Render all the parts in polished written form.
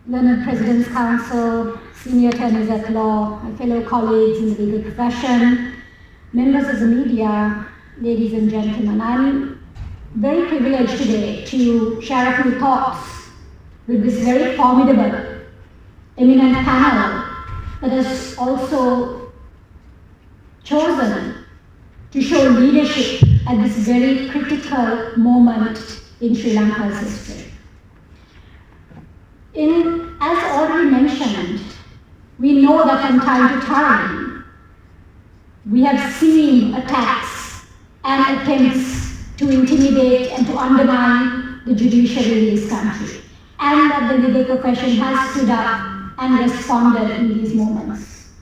Learned President's Council, senior attorneys at law, my fellow colleagues in the legal profession, members of the media, ladies and gentlemen. I'm very privileged today to share a few thoughts with this very formidable, eminent panel that has also chosen to show leadership at this very critical moment in Sri Lanka's history. As already mentioned, we know that from time to time, we have seen attacks and attempts to intimidate and to undermine the judiciary in this country, and that the legal profession has stood up and responded in these moments.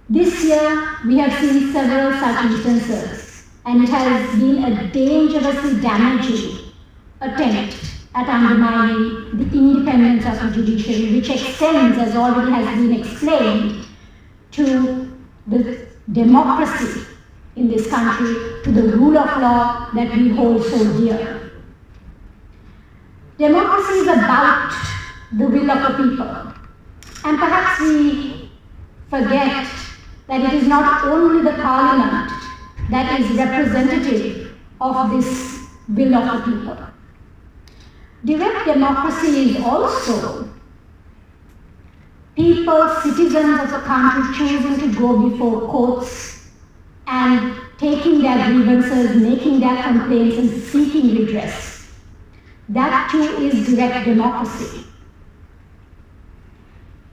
This year, we have seen several such instances, and it has been a dangerously damaging attempt at undermining the independence of the judiciary, which extends, as already has been explained, to the democracy in this country, to the rule of law that we hold so dear. Democracy is about the will of the people, and perhaps we forget that it is not only the parliament that is representative of this will of the people. Direct democracy is also people, citizens of the country choosing to go before courts and taking their grievances, making their complaints and seeking redress. That too is direct democracy.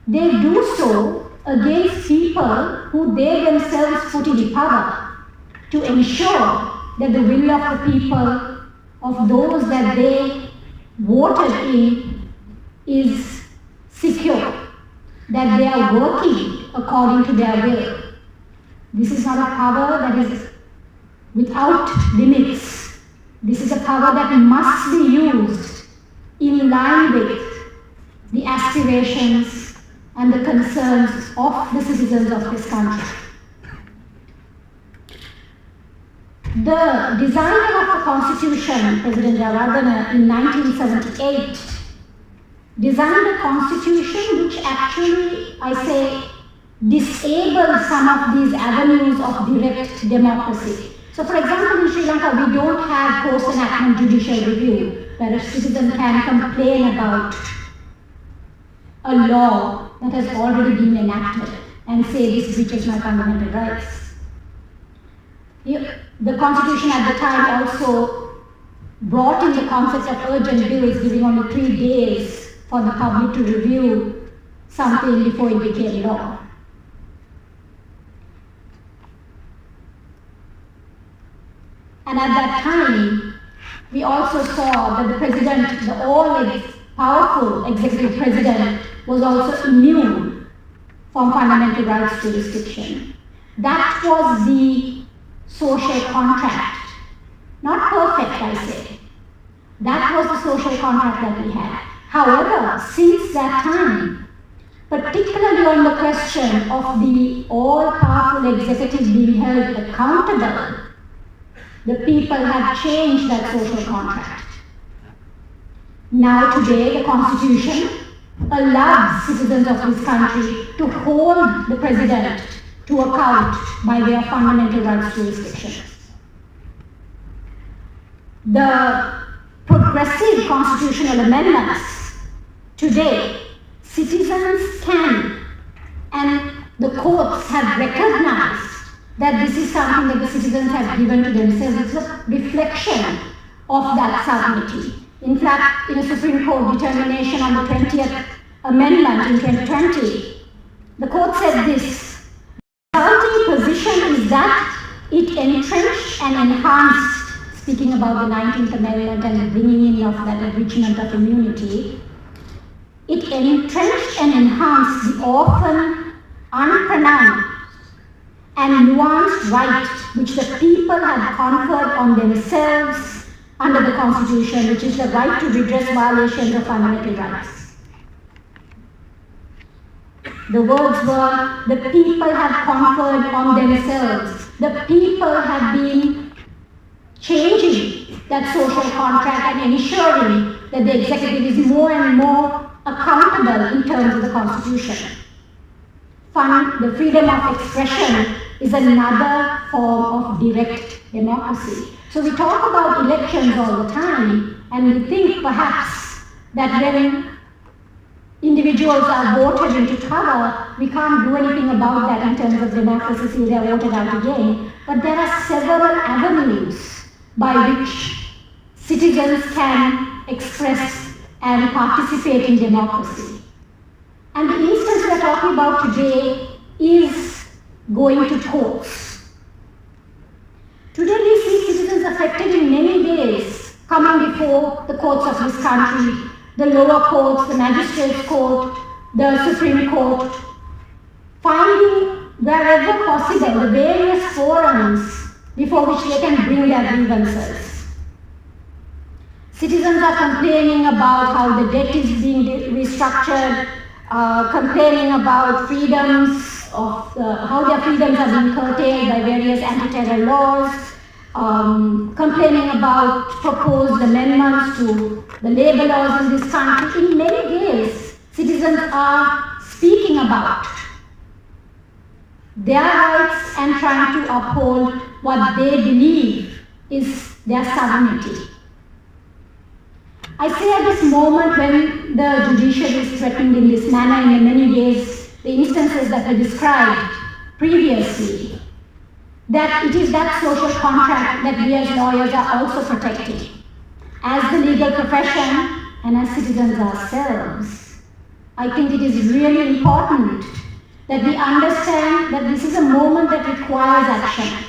They do so against people who they themselves put in power to ensure that the will of the people, of those that they voted in, is secure, that they are working according to their will. This is not a power that is without limits. This is a power that must be used in line with the aspirations and the concerns of the citizens of this country. The designer of the Constitution, President Jayawardena, in 1978, designed a constitution which actually, I say, disabled some of these avenues of direct democracy. So for example, in Sri Lanka, we don't have post-enactment judicial review, where a citizen can complain about a law that has already been enacted and say this breaches my fundamental rights. The Constitution at the time also brought in the concept of urgent bills, giving only 3 days for the public to review something before it became law. And at that time, we also saw that the president, the all-powerful executive president, was also immune from fundamental rights jurisdiction. That was the social contract. Not perfect, I say. That was the social contract that we had. However, since that time, particularly on the question of the all-powerful executive being held accountable, the people have changed that social contract. Now today, the Constitution allows citizens of this country to hold the president to account by way of fundamental rights jurisdiction. The progressive constitutional amendments today, citizens can, and the courts have recognized that this is something that the citizens have given to themselves. It's a reflection of that sovereignty. In fact, in a Supreme Court determination on the 20th Amendment in 2020, the court said this: the resulting position is that it entrenched and enhanced, speaking about the 19th Amendment and the bringing in of that enrichment of immunity, it entrenched and enhanced the often unpronounced and nuanced right which the people had conferred on themselves under the Constitution, which is the right to redress violations of fundamental rights. The words were, the people have conferred on themselves. The people have been changing that social contract and ensuring that the executive is more and more accountable in terms of the Constitution. The freedom of expression is another form of direct democracy. So we talk about elections all the time, and we think perhaps that when individuals are voted into power, we can't do anything about that in terms of democracy, so they are voted out again. But there are several avenues by which citizens can express and participate in democracy. And the instance we are talking about today is going to courts. Today we see citizens affected in many ways, coming before the courts of this country, the lower courts, the magistrates' court, the Supreme Court, finding wherever possible the various forums before which they can bring their grievances. Citizens are complaining about how the debt is being restructured, complaining about freedoms of how their freedoms are being curtailed by various anti-terror laws, complaining about proposed amendments to the labor laws in this country. In many ways, citizens are speaking about their rights and trying to uphold what they believe is their sovereignty. I say at this moment when the judiciary is threatened in this manner, in many ways, the instances that were described previously, that it is that social contract that we as lawyers are also protecting, as the legal profession and as citizens ourselves. I think it is really important that we understand that this is a moment that requires action.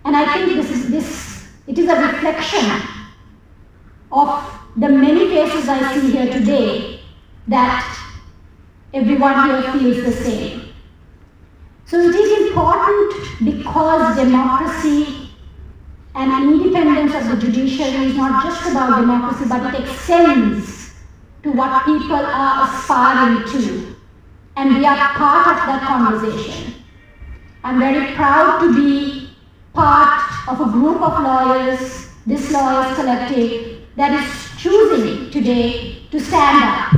And I think it is a reflection of the many faces I see here today, that everyone here feels the same. So it is important because democracy and independence of the judiciary is not just about democracy, but it extends to what people are aspiring to. And we are part of that conversation. I'm very proud to be part of a group of lawyers, this Lawyers Collective, that is choosing today to stand up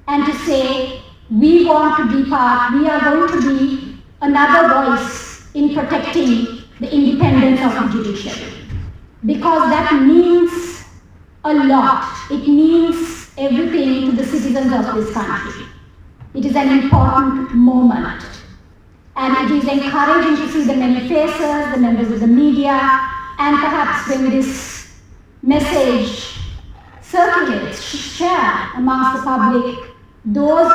and to say, we want to be part, we are going to be another voice in protecting the independence of the judiciary. Because that means a lot. It means everything to the citizens of this country. It is an important moment. And it is encouraging to see the many faces, the members of the media, and perhaps when this message circulates, share amongst the public, those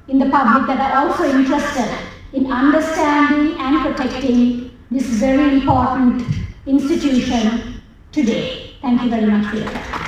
in the public that are also interested in understanding and protecting this very important institution today. Thank you very much for your time.